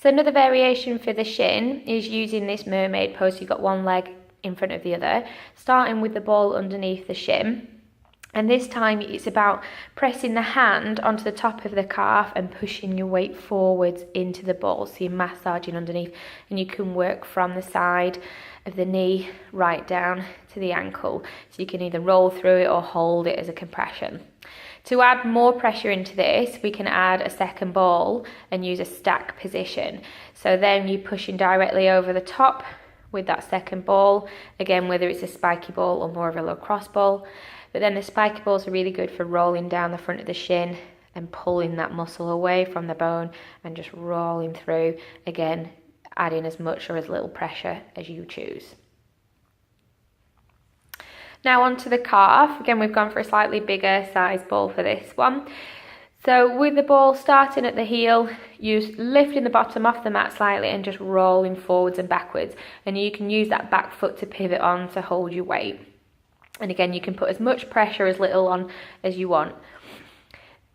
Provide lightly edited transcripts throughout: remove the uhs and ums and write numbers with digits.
So another variation for the shin is using this mermaid pose. You've got one leg in front of the other, starting with the ball underneath the shin. And this time it's about pressing the hand onto the top of the calf and pushing your weight forwards into the ball. So you're massaging underneath, and you can work from the side of the knee right down to the ankle. So you can either roll through it or hold it as a compression. To add more pressure into this, we can add a second ball and use a stack position. So then you're pushing directly over the top with that second ball, again, whether it's a spiky ball or more of a lacrosse ball. But then the spiky balls are really good for rolling down the front of the shin and pulling that muscle away from the bone and just rolling through, again, adding as much or as little pressure as you choose. Now onto the calf. Again, we've gone for a slightly bigger size ball for this one. So with the ball starting at the heel, you're lifting the bottom off the mat slightly and just rolling forwards and backwards. And you can use that back foot to pivot on to hold your weight. And again, you can put as much pressure as little on as you want.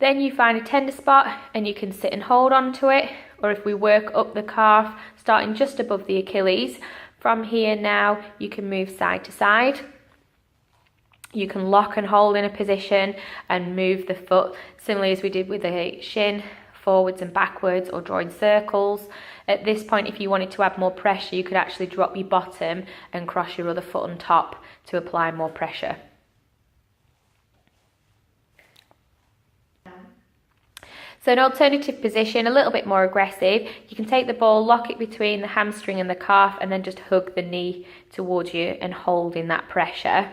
Then you find a tender spot and you can sit and hold on to it. Or if we work up the calf, starting just above the Achilles, from here now you can move side to side. You can lock and hold in a position and move the foot, similarly as we did with the shin, forwards and backwards, or drawing circles. At this point, if you wanted to add more pressure, you could actually drop your bottom and cross your other foot on top to apply more pressure. So an alternative position, a little bit more aggressive, you can take the ball, lock it between the hamstring and the calf, and then just hug the knee towards you and hold in that pressure.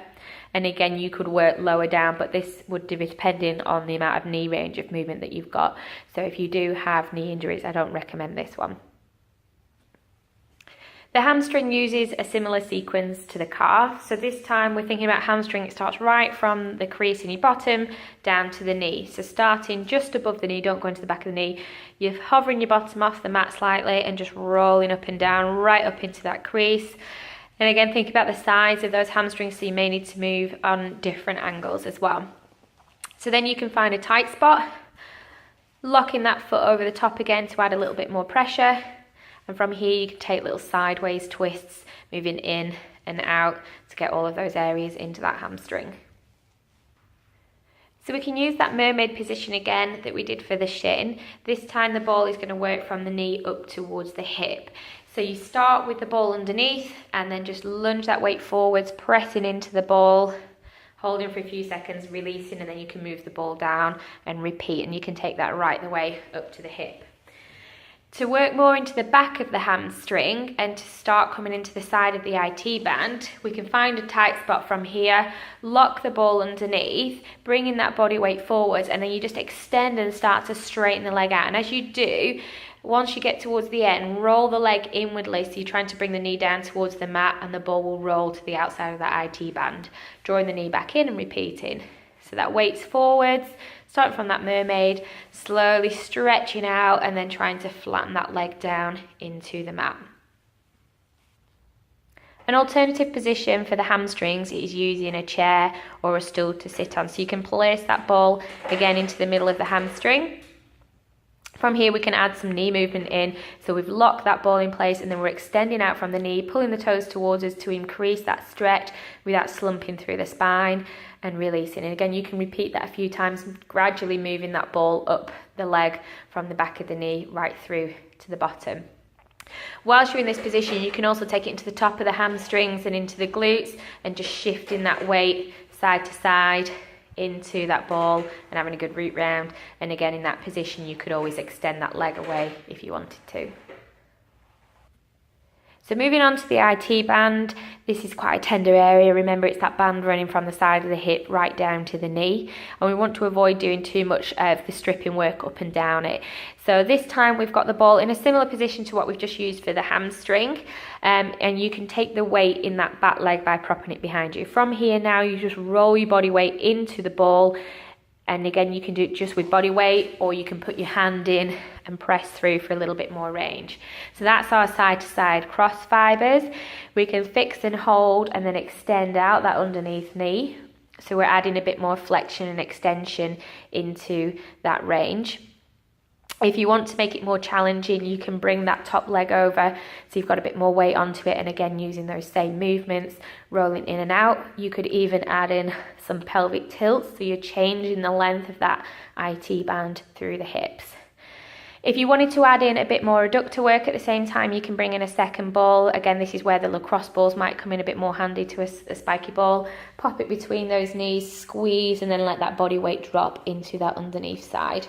And again, you could work lower down, but this would be depending on the amount of knee range of movement that you've got. So if you do have knee injuries, I don't recommend this one. The hamstring uses a similar sequence to the calf. So this time we're thinking about hamstring, it starts right from the crease in your bottom down to the knee. So starting just above the knee, don't go into the back of the knee. You're hovering your bottom off the mat slightly and just rolling up and down right up into that crease. And again, think about the size of those hamstrings, so you may need to move on different angles as well. So then you can find a tight spot, locking that foot over the top again to add a little bit more pressure. And from here you can take little sideways twists, moving in and out to get all of those areas into that hamstring. So we can use that mermaid position again that we did for the shin. This time the ball is going to work from the knee up towards the hip. So you start with the ball underneath and then just lunge that weight forwards, pressing into the ball, holding for a few seconds, releasing, and then you can move the ball down and repeat, and you can take that right the way up to the hip. To work more into the back of the hamstring and to start coming into the side of the IT band, we can find a tight spot from here, lock the ball underneath, bringing that body weight forwards, and then you just extend and start to straighten the leg out. And as you do, once you get towards the end, roll the leg inwardly, so you're trying to bring the knee down towards the mat, and the ball will roll to the outside of that IT band, drawing the knee back in and repeating. So that weight's forwards, starting from that mermaid, slowly stretching out and then trying to flatten that leg down into the mat. An alternative position for the hamstrings is using a chair or a stool to sit on. So you can place that ball again into the middle of the hamstring. From here we can add some knee movement in. So we've locked that ball in place and then we're extending out from the knee, pulling the toes towards us to increase that stretch without slumping through the spine, and releasing. And again, you can repeat that a few times, gradually moving that ball up the leg from the back of the knee right through to the bottom. Whilst you're in this position, you can also take it into the top of the hamstrings and into the glutes, and just shifting that weight side to side into that ball and having a good root round. And again, in that position, you could always extend that leg away if you wanted to. So moving on to the IT band, this is quite a tender area. Remember, it's that band running from the side of the hip right down to the knee. And we want to avoid doing too much of the stripping work up and down it. So this time we've got the ball in a similar position to what we've just used for the hamstring. And you can take the weight in that back leg by propping it behind you. From here now, you just roll your body weight into the ball. And again, you can do it just with body weight, or you can put your hand in and press through for a little bit more range. So that's our side to side cross fibers. We can fix and hold and then extend out that underneath knee. So we're adding a bit more flexion and extension into that range. If you want to make it more challenging, you can bring that top leg over so you've got a bit more weight onto it, and again using those same movements, rolling in and out. You could even add in some pelvic tilts, so you're changing the length of that IT band through the hips. If you wanted to add in a bit more adductor work at the same time, you can bring in a second ball. Again, this is where the lacrosse balls might come in a bit more handy to a spiky ball. Pop it between those knees, squeeze, and then let that body weight drop into that underneath side.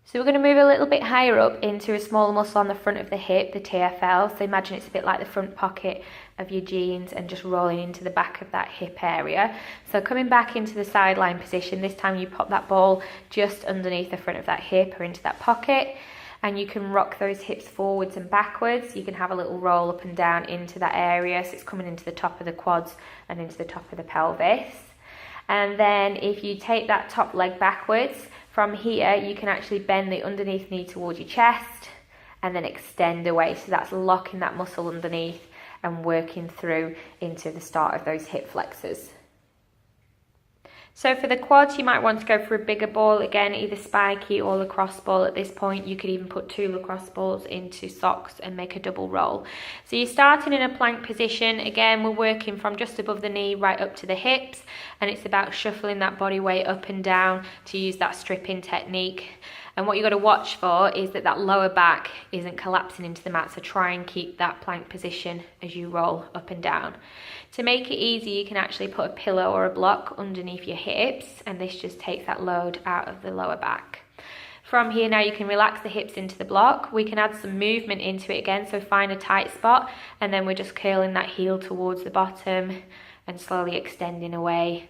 So we're going to move a little bit higher up into a smaller muscle on the front of the hip, the TFL. So imagine it's a bit like the front pocket of your jeans and just rolling into the back of that hip area. So coming back into the sideline position, this time you pop that ball just underneath the front of that hip or into that pocket, and you can rock those hips forwards and backwards. You can have a little roll up and down into that area, so it's coming into the top of the quads and into the top of the pelvis. And then if you take that top leg backwards, from here, you can actually bend the underneath knee towards your chest and then extend away. So that's locking that muscle underneath and working through into the start of those hip flexors. So for the quads, you might want to go for a bigger ball. Again, either spiky or lacrosse ball at this point. You could even put 2 lacrosse balls into socks and make a double roll. So you're starting in a plank position. Again, we're working from just above the knee right up to the hips, and it's about shuffling that body weight up and down to use that stripping technique. And what you've got to watch for is that that lower back isn't collapsing into the mat, so try and keep that plank position as you roll up and down. To make it easy, you can actually put a pillow or a block underneath your hips, and this just takes that load out of the lower back. From here now you can relax the hips into the block. We can add some movement into it again, so find a tight spot, and then we're just curling that heel towards the bottom and slowly extending away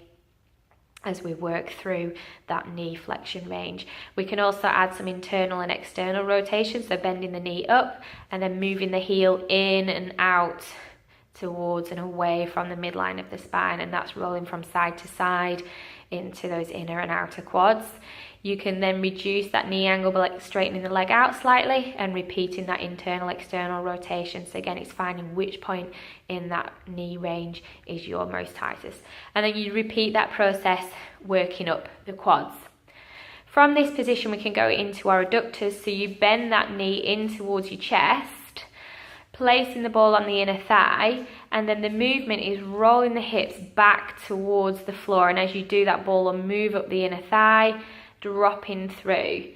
as we work through that knee flexion range. We can also add some internal and external rotation, so bending the knee up and then moving the heel in and out towards and away from the midline of the spine, and that's rolling from side to side into those inner and outer quads. You can then reduce that knee angle by straightening the leg out slightly and repeating that internal external rotation. So again, it's finding which point in that knee range is your most tightest. And then you repeat that process working up the quads. From this position, we can go into our adductors. So you bend that knee in towards your chest, placing the ball on the inner thigh, and then the movement is rolling the hips back towards the floor. And as you do that, ball will move up the inner thigh, dropping through.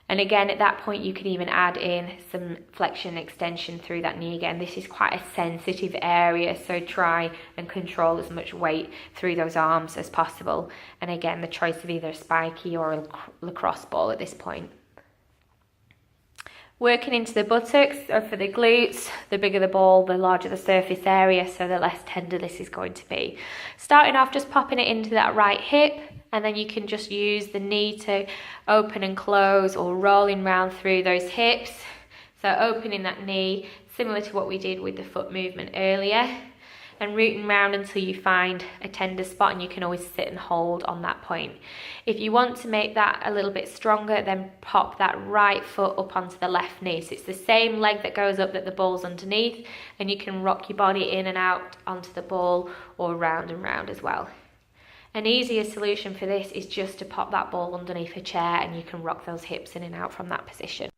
And again, at that point, you can even add in some flexion extension through that knee. Again, this is quite a sensitive area, so try and control as much weight through those arms as possible. And again, the choice of either a spiky or a lacrosse ball at this point. Working into the buttocks, or for the glutes, the bigger the ball, the larger the surface area, so the less tender this is going to be. Starting off, just popping it into that right hip, and then you can just use the knee to open and close, or rolling round through those hips. So opening that knee, similar to what we did with the foot movement earlier, and rooting round until you find a tender spot, and you can always sit and hold on that point. If you want to make that a little bit stronger, then pop that right foot up onto the left knee. So it's the same leg that goes up that the ball's underneath, and you can rock your body in and out onto the ball or round and round as well. An easier solution for this is just to pop that ball underneath a chair, and you can rock those hips in and out from that position.